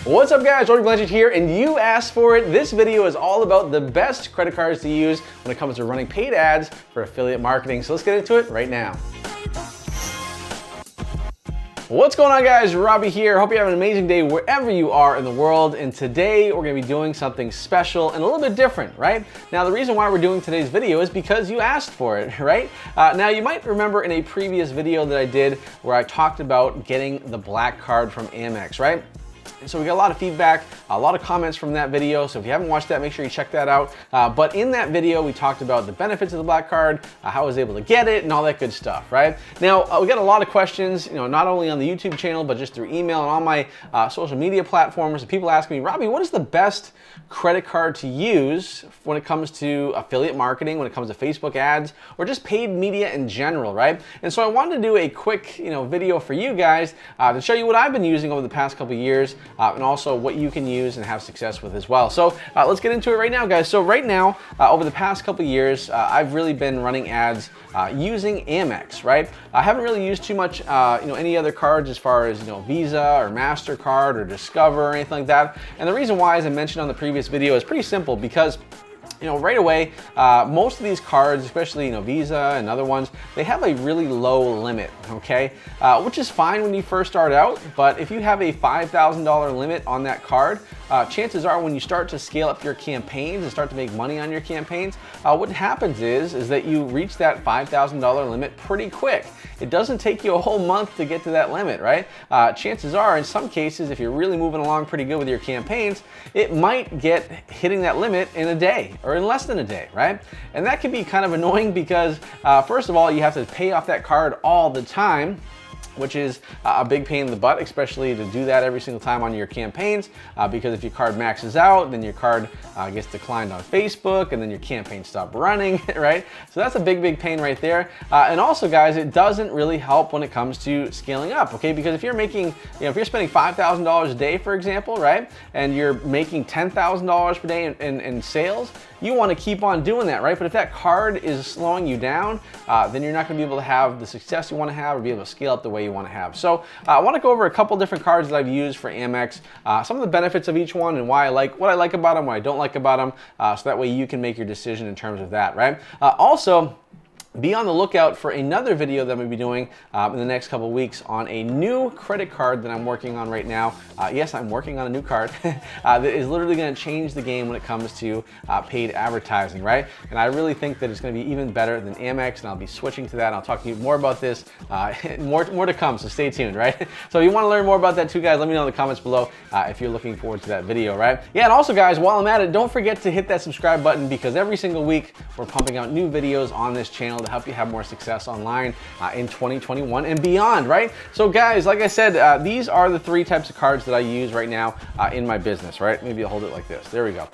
What's up guys, Jordan Blanchard here, and you asked for it. This video is all about the best credit cards to use when it comes to running paid ads for affiliate marketing. So let's get into it right now. What's going on guys, Robbie here. Hope you have an amazing day wherever you are in the world. And today we're gonna be doing something special and a little bit different, right? Now the reason why we're doing today's video is because you asked for it, right? Now you might remember in a previous video that I did where I talked about getting the black card from Amex, right? And so we got a lot of feedback, a lot of comments from that video. So if you haven't watched that, make sure you check that out. But in that video, we talked about the benefits of the black card, how I was able to get it, and all that good stuff, right? Now, we got a lot of questions, not only on the YouTube channel, but just through email and on my social media platforms. People ask me, Robbie, what is the best credit card to use when it comes to affiliate marketing, when it comes to Facebook ads, or just paid media in general, right? And so I wanted to do a quick, video for you guys to show you what I've been using over the past couple of years. And also what you can use and have success with as well. So let's get into it right now, guys. So right now, over the past couple of years, I've really been running ads using Amex, right? I haven't really used too much, any other cards as far as, Visa or MasterCard or Discover or anything like that. And the reason why, as I mentioned on the previous video, is pretty simple because right away, most of these cards, especially Visa and other ones, they have a really low limit, okay? Which is fine when you first start out, but if you have a $5,000 limit on that card, chances are when you start to scale up your campaigns and start to make money on your campaigns, what happens is that you reach that $5,000 limit pretty quick. It doesn't take you a whole month to get to that limit, right? Chances are, in some cases, if you're really moving along pretty good with your campaigns, it might get hitting that limit in a day or in less than a day, right? And that can be kind of annoying because, first of all, you have to pay off that card all the time, which is a big pain in the butt, especially to do that every single time on your campaigns, because if your card maxes out, then your card gets declined on Facebook, and then your campaign stops running, right? So that's a big pain right there. And also, guys, it doesn't really help when it comes to scaling up, okay? Because if you're making, if you're spending $5,000 a day, for example, right, and you're making $10,000 per day in sales, you want to keep on doing that, right? But if that card is slowing you down, then you're not going to be able to have the success you want to have or be able to scale up the way you want to have. So I want to go over a couple different cards that I've used for Amex, some of the benefits of each one and why I like what I like about them, what I don't like about them, so that way you can make your decision in terms of that, right? Also, be on the lookout for another video that I'm going to be doing in the next couple of weeks on a new credit card that I'm working on right now. Yes, I'm working on a new card that is literally going to change the game when it comes to paid advertising, right? And I really think that it's going to be even better than Amex, and I'll be switching to that. I'll talk to you more about this, more to come, so stay tuned, right? So if you want to learn more about that too, guys, let me know in the comments below if you're looking forward to that video, right? Yeah, and also, guys, while I'm at it, don't forget to hit that subscribe button because every single week we're pumping out new videos on this channel to help you have more success online in 2021 and beyond, right? So guys, like I said, these are the three types of cards that I use right now in my business, right? Maybe I'll hold it like this. There we go.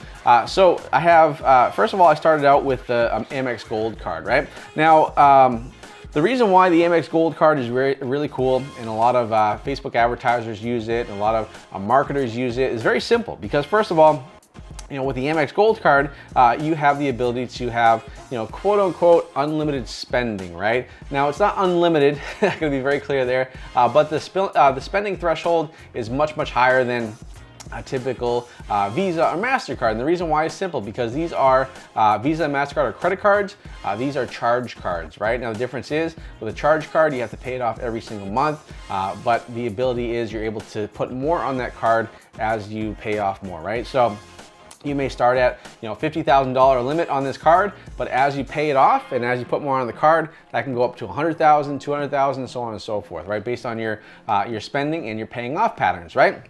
So I have, first of all, I started out with the Amex Gold card, right? Now, the reason why the Amex Gold card is really cool and a lot of Facebook advertisers use it and a lot of marketers use it is very simple because, first of all, with the Amex Gold card, you have the ability to have, quote unquote, unlimited spending, right? Now, it's not unlimited, I'm gonna be very clear there, but the spending threshold is much higher than a typical Visa or MasterCard. And the reason why is simple because these are Visa and MasterCard are credit cards. These are charge cards, right? Now the difference is with a charge card, you have to pay it off every single month, but the ability is you're able to put more on that card as you pay off more, right? So you may start at $50,000 limit on this card, but as you pay it off and as you put more on the card, that can go up to $100,000, $200,000, and so on and so forth, right? Based on your spending and your paying off patterns, right?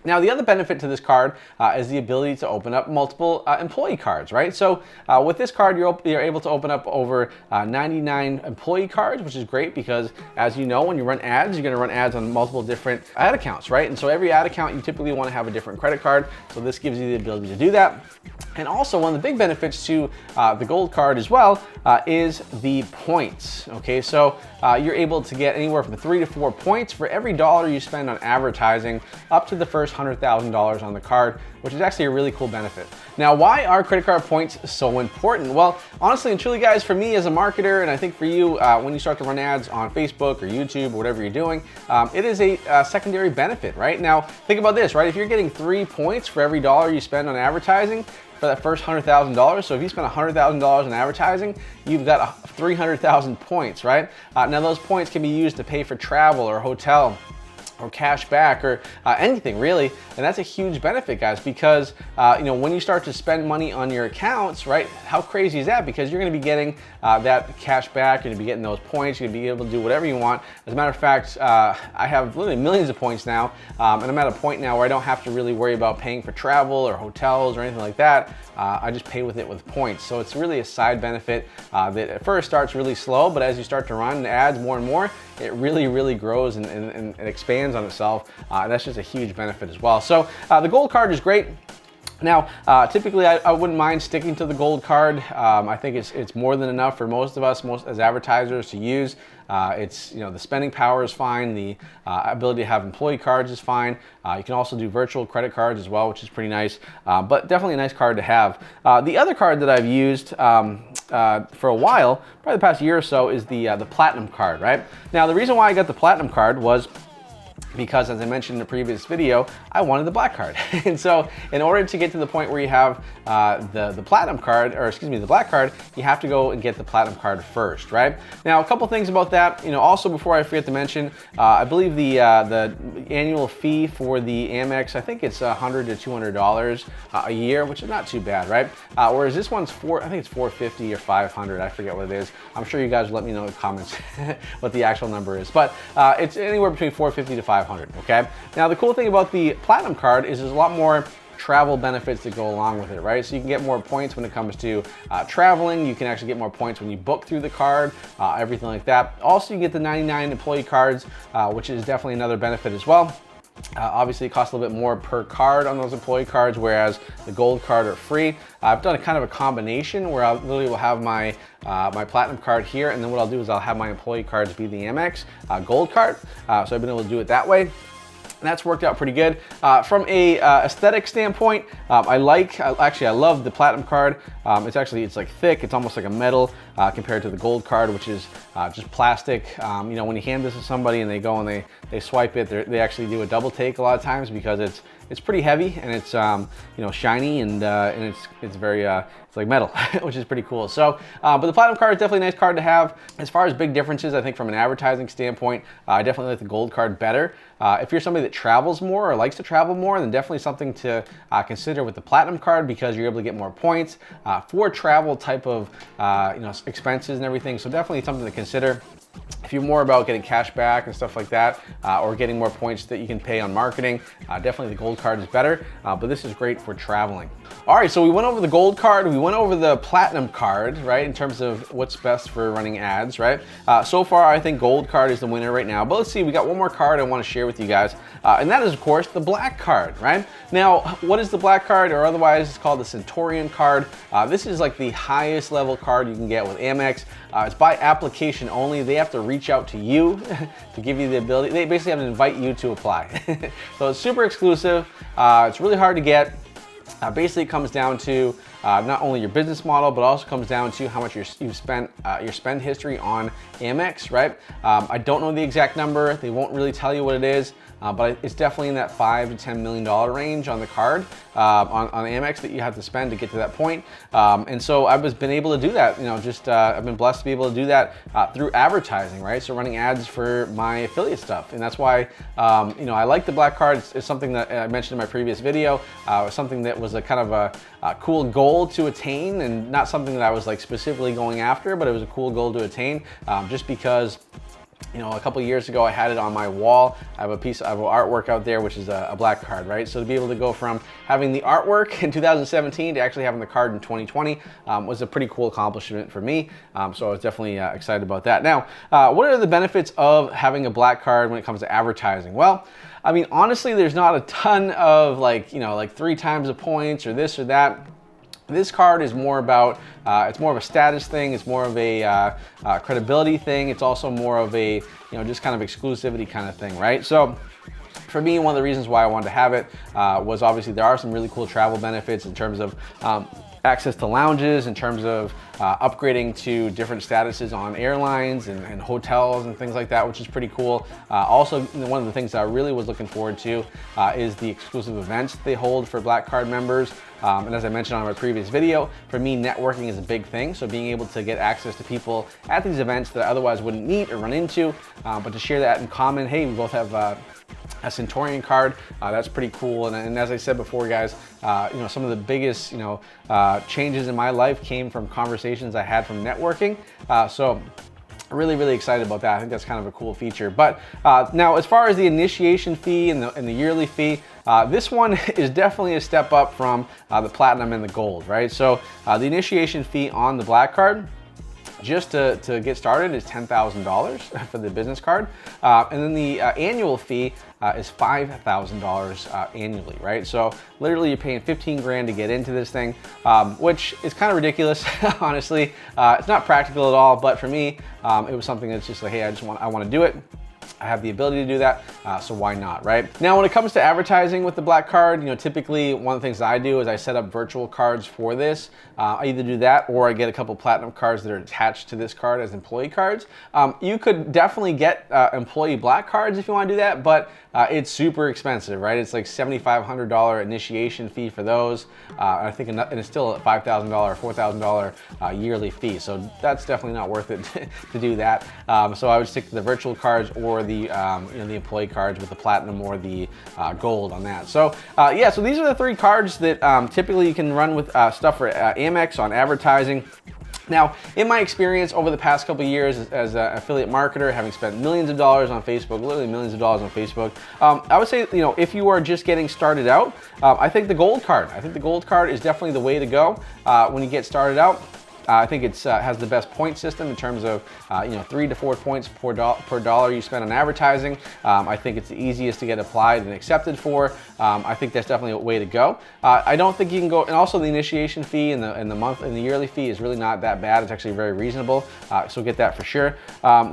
Now, the other benefit to this card is the ability to open up multiple employee cards, right? So with this card, you're able to open up over 99 employee cards, which is great because, as you know, when you run ads, you're going to run ads on multiple different ad accounts, right? And so every ad account, you typically want to have a different credit card. So this gives you the ability to do that. And also, one of the big benefits to the Gold Card as well is the points. Okay, so you're able to get anywhere from 3 to 4 points for every dollar you spend on advertising up to the first $100,000 on the card, which is actually a really cool benefit. Now, why are credit card points so important? Well, honestly and truly, guys, for me as a marketer, and I think for you, when you start to run ads on Facebook or YouTube or whatever you're doing, it is a secondary benefit, right? Now, think about this, right? If you're getting 3 points for every dollar you spend on advertising, for that first $100,000. So if you spend $100,000 in advertising, you've got 300,000 points, right? Now those points can be used to pay for travel or hotel or cash back or anything really. And that's a huge benefit, guys, because you know, when you start to spend money on your accounts, right, how crazy is that? Because you're gonna be getting that cash back, you're gonna be getting those points, you're gonna be able to do whatever you want. As a matter of fact, I have literally millions of points now, and I'm at a point now where I don't have to really worry about paying for travel or hotels or anything like that. I just pay with it with points. So it's really a side benefit that at first starts really slow, but as you start to run ads more and more, it really grows and it expands on itself. And that's just a huge benefit as well. So the Gold Card is great. Now, typically I wouldn't mind sticking to the Gold Card. I think it's more than enough for most of us, as advertisers, to use. It's, you know, the spending power is fine. The ability to have employee cards is fine. You can also do virtual credit cards as well, which is pretty nice, but definitely a nice card to have. The other card that I've used for a while, probably the past year or so, is the Platinum Card, right? Now, the reason why I got the Platinum Card was because, as I mentioned in the previous video, I wanted the Black Card. And so in order to get to the point where you have the Platinum Card, or excuse me, the Black Card, you have to go and get the Platinum Card first, right? Now, a couple things about that. You know, also before I forget to mention, I believe the annual fee for the Amex, I think it's $100 to $200 a year, which is not too bad, right? Whereas this one's I think it's $450 or $500, I forget what it is. I'm sure you guys will let me know in the comments what the actual number is, but it's anywhere between $450 to $500. Okay. Now the cool thing about the Platinum Card is there's a lot more travel benefits that go along with it, right? So you can get more points when it comes to traveling. You can actually get more points when you book through the card, everything like that. Also, you get the 99 employee cards, which is definitely another benefit as well. Obviously, it costs a little bit more per card on those employee cards, whereas the Gold Card are free. I've done a kind of a combination where I literally will have my my Platinum Card here, and then what I'll do is I'll have my employee cards be the Amex Gold Card. So I've been able to do it that way. And that's worked out pretty good. From a aesthetic standpoint, I love the Platinum Card. It's like thick, it's almost like a metal compared to the Gold Card, which is just plastic. You know, when you hand this to somebody and they go and they swipe it, they actually do a double take a lot of times because it's pretty heavy and it's you know, shiny and it's very it's like metal, which is pretty cool. So, but the Platinum Card is definitely a nice card to have. As far as big differences, I think from an advertising standpoint, I definitely like the Gold Card better. If you're somebody that travels more or likes to travel more, then definitely something to consider with the Platinum Card because you're able to get more points for travel type of you know, expenses and everything. So definitely something to consider. If you're more about getting cash back and stuff like that, or getting more points that you can pay on marketing, definitely the Gold Card is better, but this is great for traveling. All right, so we went over the Gold Card, we went over the Platinum Card, right, in terms of what's best for running ads, right? So far, I think Gold Card is the winner right now, but let's see, we got one more card I want to share with you guys, and that is, of course, the Black Card, right? Now, what is the Black Card, or otherwise it's called the Centurion Card? This is like the highest level card you can get with Amex. It's by application only. They have to reach out to you to give you the ability. They basically have to invite you to apply. So it's super exclusive. It's really hard to get. Basically, it comes down to not only your business model, but also comes down to how much you've spent, your spend history on Amex, right? I don't know the exact number. They won't really tell you what it is. But it's definitely in that $5 to $10 million range on the card, on Amex, that you have to spend to get to that point. And so I've been able to do that, you know, I've been blessed to be able to do that through advertising, right? So running ads for my affiliate stuff. And that's why, you know, I like the Black Card. It's something that I mentioned in my previous video, something that was a kind of a cool goal to attain, and not something that I was like specifically going after, but it was a cool goal to attain, just because, you know, a couple years ago I had it on my wall. I have artwork out there, which is a Black Card, right? So to be able to go from having the artwork in 2017 to actually having the card in 2020 was a pretty cool accomplishment for me. So I was definitely excited about that. Now, what are the benefits of having a Black Card when it comes to advertising? Well, I mean, honestly, there's not a ton of like 3 times the points or this or that. This card is more about, it's more of a status thing, it's more of a credibility thing, it's also more of a, just kind of exclusivity kind of thing, right? So for me, one of the reasons why I wanted to have it was obviously there are some really cool travel benefits in terms of access to lounges, in terms of upgrading to different statuses on airlines and hotels and things like that, which is pretty cool. Also, one of the things that I really was looking forward to is the exclusive events they hold for Black Card members. And as I mentioned on my previous video, for me, networking is a big thing. So being able to get access to people at these events that I otherwise wouldn't meet or run into, but to share that in common, hey, we both have a Centurion card, that's pretty cool. And as I said before, guys, some of the biggest, changes in my life came from conversations I had from networking. So really excited about that. I think that's kind of a cool feature. But now, as far as the initiation fee and the yearly fee, this one is definitely a step up from the Platinum and the Gold, right? So the initiation fee on the Black Card, just to get started, is $10,000 for the business card. And then the annual fee is $5,000 annually, right? So literally you're paying 15 grand to get into this thing, which is kind of ridiculous, honestly. It's not practical at all, but for me, it was something that's just like, hey, I want to do it. I have the ability to do that, so why not, right? Now, when it comes to advertising with the Black Card, typically one of the things that I do is I set up virtual cards for this. I either do that or I get a couple Platinum cards that are attached to this card as employee cards. You could definitely get employee Black Cards if you want to do that, but it's super expensive, right? It's like $7,500 initiation fee for those. I think, and it's still a $5,000 or $4,000 yearly fee. So that's definitely not worth it to do that. So I would stick to the virtual cards or the the employee cards with the Platinum or the Gold on that. So yeah, so these are the three cards that typically you can run with stuff for Amex on advertising. Now, in my experience over the past couple of years as an affiliate marketer, having spent millions of dollars on Facebook, literally millions of dollars on Facebook, I would say, if you are just getting started out, I think the Gold Card is definitely the way to go when you get started out. I think it has the best point system in terms of 3 to 4 points per dollar you spend on advertising. I think it's the easiest to get applied and accepted for. I think that's definitely a way to go. I don't think you can go, and also the initiation fee and the yearly fee is really not that bad. It's actually very reasonable, so get that for sure.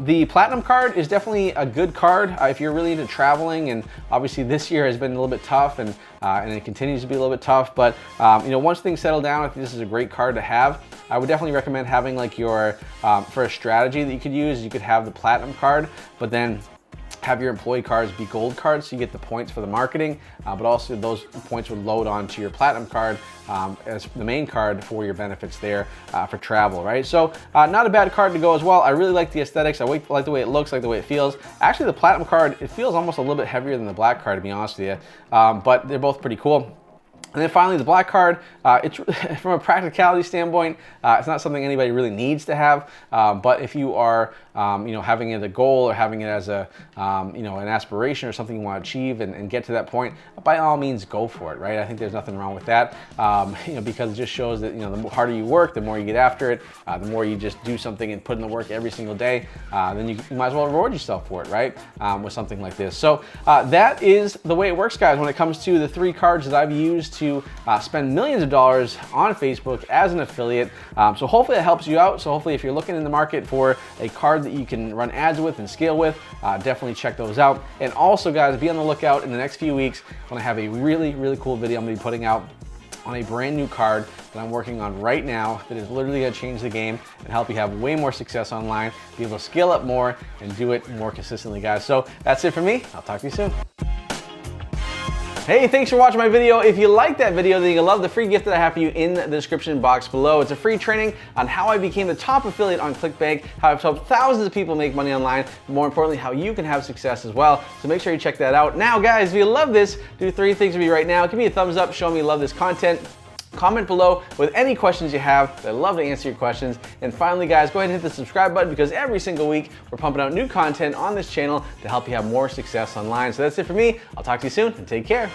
The Platinum card is definitely a good card if you're really into traveling, and obviously this year has been a little bit tough, and it continues to be a little bit tough. But once things settle down, I think this is a great card to have. I would definitely recommend having like your, for a strategy that you could use, you could have the Platinum card, but then have your employee cards be Gold cards so you get the points for the marketing, but also those points would load onto your Platinum card as the main card for your benefits there for travel, right? So not a bad card to go as well. I really like the aesthetics. I like the way it looks, like the way it feels. Actually, the Platinum card, it feels almost a little bit heavier than the Black Card, to be honest with you, but they're both pretty cool. And then finally, the Black Card, it's from a practicality standpoint, it's not something anybody really needs to have. But if you are, having it as a goal or having it as a, an aspiration or something you want to achieve and get to that point, by all means, go for it, right? I think there's nothing wrong with that, because it just shows that, the harder you work, the more you get after it, the more you just do something and put in the work every single day, then you might as well reward yourself for it, right? With something like this. So that is the way it works, guys, when it comes to the three cards that I've used to spend millions of dollars on Facebook as an affiliate. So hopefully that helps you out. So hopefully if you're looking in the market for a card that you can run ads with and scale with, definitely check those out. And also, guys, be on the lookout in the next few weeks when I have a really cool video I'm gonna be putting out on a brand new card that I'm working on right now that is literally gonna change the game and help you have way more success online, be able to scale up more and do it more consistently, guys. So that's it for me. I'll talk to you soon. Hey, thanks for watching my video. If you like that video, then you'll love the free gift that I have for you in the description box below. It's a free training on how I became the top affiliate on ClickBank, how I've helped thousands of people make money online, and more importantly, how you can have success as well. So make sure you check that out. Now, guys, if you love this, do three things for me right now. Give me a thumbs up, show me you love this content. Comment below with any questions you have. I'd love to answer your questions. And finally, guys, go ahead and hit the subscribe button because every single week we're pumping out new content on this channel to help you have more success online. So that's it for me. I'll talk to you soon and take care.